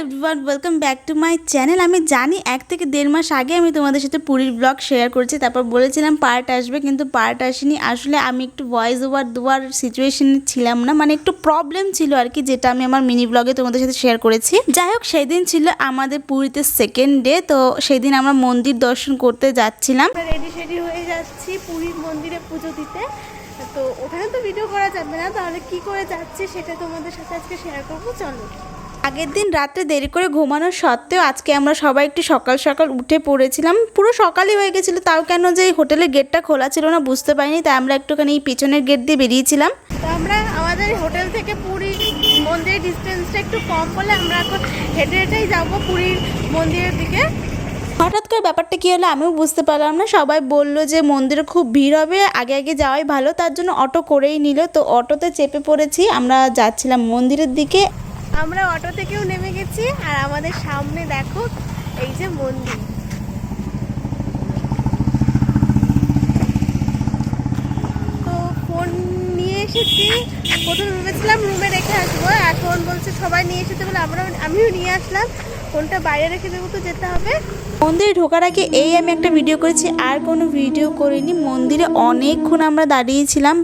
Everyone, welcome back to my channel. আমি জানি 1 থেকে 1.5 মাস আগে আমি তোমাদের সাথে পুরীর ব্লগ শেয়ার করেছি, তারপর বলেছিলাম পার্ট আসবে, কিন্তু পার্ট আসেনি। আসলে আমি একটু ভয়েস ওভার দেওয়ার সিচুয়েশনে ছিলাম না, মানে একটু প্রবলেম ছিল আর কি, যেটা আমি আমার মিনি ব্লগে তোমাদের সাথে শেয়ার করেছি। যাই হোক, সেদিন ছিল আমাদের পুরীতে সেকেন্ড ডে, তো সেদিন আমরা মন্দির দর্শন করতে যাচ্ছিলাম। রেডি হয়ে যাচ্ছি পুরীর মন্দিরে পুজো দিতে। তো ওখানে তো ভিডিও করা যাবে না, তাহলে কি করে যাচ্ছি সেটা তোমাদের সাথে আজকে শেয়ার করবো, চলো। আগের দিন রাত্রে দেরি করে ঘুমানোর সত্ত্বেও আজকে আমরা সবাই একটু সকাল সকাল উঠে পড়েছিলাম। পুরো সকালই হয়ে গেছিলো, তাও কেন যে হোটেলের গেটটা খোলা ছিল না বুঝতে পারিনি, তাই আমরা একটুখানি পিছনের গেট দিয়ে বেরিয়েছিলাম। তো আমরা আমাদের হোটেল থেকে পুরীর মন্দিরের ডিস্টেন্সটা একটু কম বলে আমরা এখন হেঁটে হেঁটেই যাবো পুরীর মন্দিরের দিকে। হঠাৎ করে ব্যাপারটা কী হলো আমিও বুঝতে পারলাম না। সবাই বললো যে মন্দিরে খুব ভিড় হবে, আগে আগে যাওয়াই ভালো, তার জন্য অটো করেই নিল। তো অটোতে চেপে পড়েছি, আমরা যাচ্ছিলাম মন্দিরের দিকে। আমরা অটো থেকেও নেমে গেছি, আর আমাদের সামনে দেখো এই যে মন্দির। তো ফোন নিয়ে এসেছি, প্রথমে ভেবেছিলাম রুমে রেখে আসবো, এখন বলছে সবাই নিয়ে এসেছে বলে আমিও নিয়ে আসলাম। ফোনটা বাইরে রেখে দেবো, তো যেতে হবে। মন্দিরে ঢোকার আগে এই আমি একটা ভিডিও করেছি, আর কোনো ভিডিও করিনি। মন্দিরে অনেকক্ষণ আমরা দাঁড়িয়েছিলাম,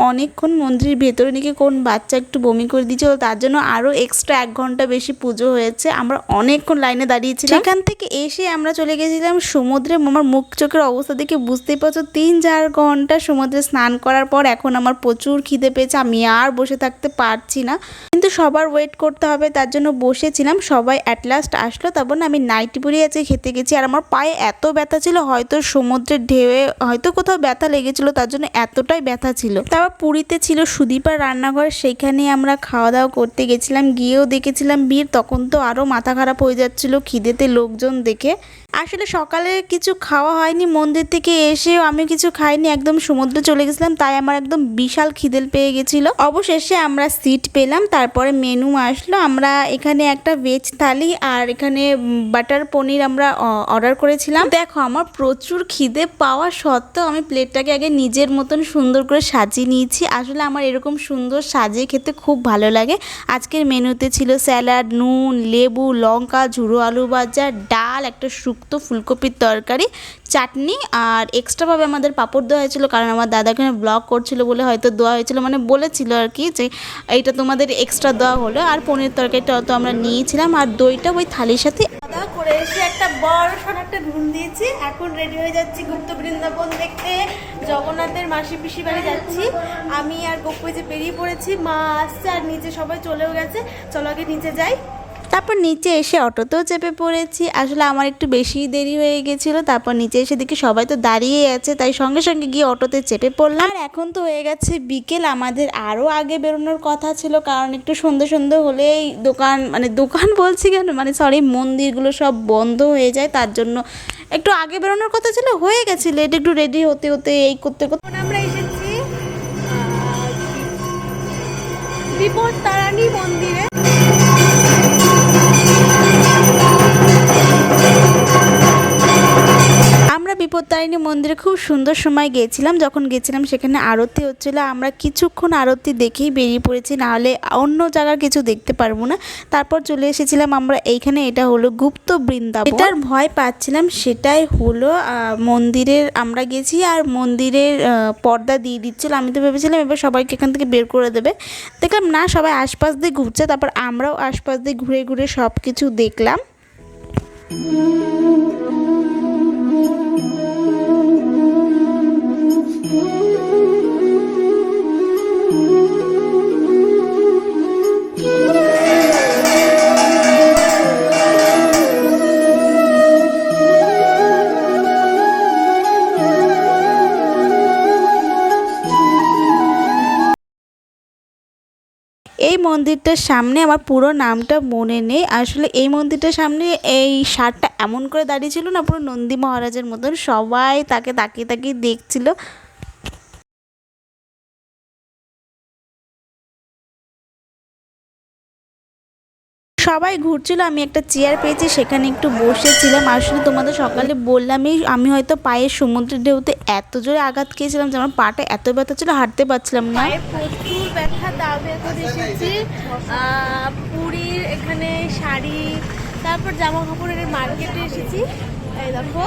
অনেকক্ষণ মন্দিরের ভেতরে নাকি কোন বাচ্চা একটু বমি করে দিয়েছিল, তার জন্য আরও এক্সট্রা 1 ঘন্টা বেশি পুজো হয়েছে। আমরা অনেকক্ষণ লাইনে দাঁড়িয়েছিলাম। সেখান থেকে এসে আমরা চলে গেছিলাম সমুদ্রে। আমার মুখ চোখের অবস্থা দেখে বুঝতেই পারছো, 3-4 ঘন্টা সমুদ্রে স্নান করার পর এখন আমার প্রচুর খিদে পেয়েছে, আমি আর বসে থাকতে পারছি না, কিন্তু সবার ওয়েট করতে হবে, তার জন্য বসেছিলাম। সবাই অ্যাট লাস্ট আসলো, তারপর না আমি নাইটি পরিয়ে খেতে গেছি। আর আমার পায়ে এত ব্যথা ছিল, হয়তো সমুদ্রের ঢেউয়ে হয়তো কোথাও ব্যথা লেগেছিল, তার জন্য এতটাই ব্যথা ছিল। তারপর পুরীতে ছিল সুদীপার রান্নাঘর, সেখানে আমরা খাওয়া দাওয়া করতে গেছিলাম। গিয়েও দেখেছিলাম ভিড়, তখন তো আরও মাথা খারাপ হয়ে যাচ্ছিল খিদেতে লোকজন দেখে। আসলে সকালে কিছু খাওয়া হয়নি, মন্দির থেকে এসেও আমি কিছু খাইনি, একদম সমুদ্রে চলে গেছিলাম, তাই আমার একদম বিশাল খিদেল পেয়ে গেছিলো। অবশেষে আমরা সিট পেলাম, তারপরে মেনু আসলো। আমরা এখানে একটা ভেজ থালি আর এখানে বাটার পনির আমরা অর্ডার করেছিলাম। দেখো, আমার প্রচুর খিদে পাওয়া সত্ত্বেও আমি প্লেটটাকে আগে নিজের মতন সুন্দর করে সাজিয়ে নিয়েছি। আসলে আমার এরকম সুন্দর সাজিয়ে খেতে খুব ভালো লাগে। আজকের মেনুতে ছিল স্যালাড, নুন, লেবু, লঙ্কা, ঝুড়ো আলু ভাজা, ডাল, একটা শুক্তো ফুলকপির তরকারি, চাটনি, আর এক্সট্রাভাবে আমাদের পাঁপড় দেওয়া হয়েছিল, কারণ আমার দাদা এখানে ব্লগ করছিল বলে হয়তো দেওয়া হয়েছিল, মানে বলেছিল আর কি যে এইটা তোমাদের এক্সট্রা দেওয়া হলো। আর পনির তরকারিটা তো আমরা নিয়েছিলাম, আর দইটা ওই থালির সাথে। খাওয়া করে এসে একটা বড় একটা রুম দিয়েছি, এখন রেডি হয়ে যাচ্ছি গুপ্ত বৃন্দাবন দেখতে। জগন্নাথের মাসি পিসি বাড়ি যাচ্ছি। আমি আর গপ্পু যে বেরিয়ে পড়েছি, মা আসছে আর নিচে সবাই চলেও গেছে। চলো আগে নিচে যাই। তারপর নিচে এসে অটোতেও চেপে পড়েছি। আসলে আমার একটু বেশি দেরি হয়ে গেছিলো, তারপর নিচে এসে দেখি সবাই তো দাঁড়িয়ে আছে, তাই সঙ্গে সঙ্গে গিয়ে অটোতে চেপে পড়লাম। আর এখন তো হয়ে গেছে বিকেল, আমাদের আরও আগে বেরোনোর কথা ছিল, কারণ একটু সন্ধ্যে সন্ধ্যে হলেই দোকান বলছি কেন, সরি, মন্দিরগুলো সব বন্ধ হয়ে যায়, তার জন্য একটু আগে বেরোনোর কথা ছিল। হয়ে গেছে লেট, একটু রেডি হতে হতে এই করতে করতে আমরা এসেছি বিপদ তারাণী মন্দিরে। আমরা বিপত্তারিণী মন্দিরে খুব সুন্দর সময় গিয়েছিলাম। যখন গেছিলাম সেখানে আরতি হচ্ছিলো, আমরা কিছুক্ষণ আরতি দেখেই বেরিয়ে পড়েছি, নাহলে অন্য জায়গার কিছু দেখতে পারবো না। তারপর চলে এসেছিলাম আমরা এইখানে, এটা হলো গুপ্ত বৃন্দাবন। এটার ভয় পাচ্ছিলাম, সেটাই হলো মন্দিরের আমরা গেছি আর মন্দিরের পর্দা দিয়ে দিচ্ছিলো। আমি তো ভেবেছিলাম এবার সবাইকে এখান থেকে বের করে দেবে, দেখলাম না, সবাই আশপাশ দিয়ে ঘুরছে। তারপর আমরাও আশপাশ দিয়ে ঘুরে ঘুরে সব কিছু দেখলাম। এই মন্দিরটার সামনে আমার পুরো নামটা মনে নেই। আসলে এই মন্দিরটার সামনে এই ষাঁড়টা এমন করে দাঁড়িয়েছিল না, পুরো নন্দী মহারাজের মতন, সবাই তাকে তাকিয়ে তাকিয়ে দেখছিল। সবাই ঘুরছিল, আমি একটা চেয়ার পেয়েছি, সেখানে একটু বসেছিলাম। আসলে তোমাদের সকালে বললামই, আমি হয়তো পায়ে সমুদ্রের ঢেউতে এত জোরে আঘাত খেয়েছিলাম যে আমার পাটা এত ব্যথা ছিল, হাঁটতে পারছিলাম না। প্রচুর ব্যথা, দাও এখন এসেছি পুরীর এখানে শাড়ি, তারপর জামা কাপড়ের মার্কেটে এসেছি। এই দেখো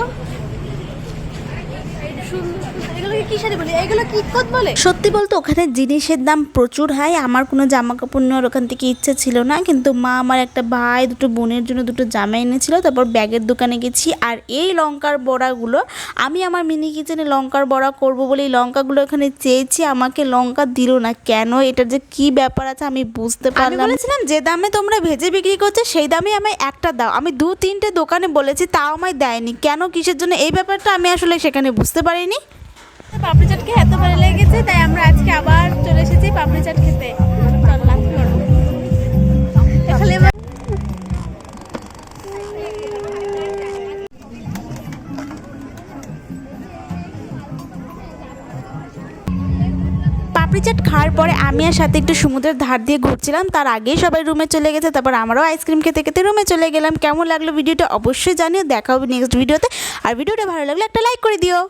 এগুলোকে কি শাড়ি বলে, এগুলো কি ইক্কত বলে। সত্যি বলতে ওখানে জিনিসের দাম প্রচুর হাই। আমার কোনো জামা কাপড় নেওয়ার ওখান থেকে ইচ্ছে ছিল না, কিন্তু মা আমার একটা ভাই, দুটো বোনের জন্য দুটো জামা এনেছিল। তারপর ব্যাগের দোকানে গেছি। আর এই লঙ্কার বড়াগুলো আমি আমার মিনি কিচেনে লঙ্কার বড়া করব বলে এই লঙ্কাগুলো এখানে চেয়েছি, আমাকে লঙ্কা দিল না। কেন, এটার যে কি ব্যাপার আছে আমি বুঝতে পারলাম। আমি বলেছিলাম যে দামে তোমরা ভেজে বিক্রি করছো সেই দামে আমায় একটা দাও। আমি 2-3টে দোকানে বলেছি, তাও আমায় দেয়নি। কেন, কিসের জন্য, এই ব্যাপারটা আমি আসলে সেখানে বুঝতে পারিনি। পাপড়ি চাট খেয়ে এত ভালো লেগেছে, তাই আমরা আজকে আবার চলে এসেছি পাপড়ি চাট খেতে। চল লাঞ্চ করবো এখানে। পাপড়ি চাট খাওয়ার পরে আমি আর সাথে একটু সমুদ্রের ধার দিয়ে ঘুরছিলাম। তার আগেই সবাই রুমে চলে গেছে। তারপর আমরাও আইসক্রিম খেতে খেতে রুমে চলে গেলাম। কেমন লাগলো ভিডিওটা অবশ্যই জানিও। দেখা হবে নেক্সট ভিডিওতে। আর ভিডিওটা ভালো লাগলে একটা লাইক করে দিও।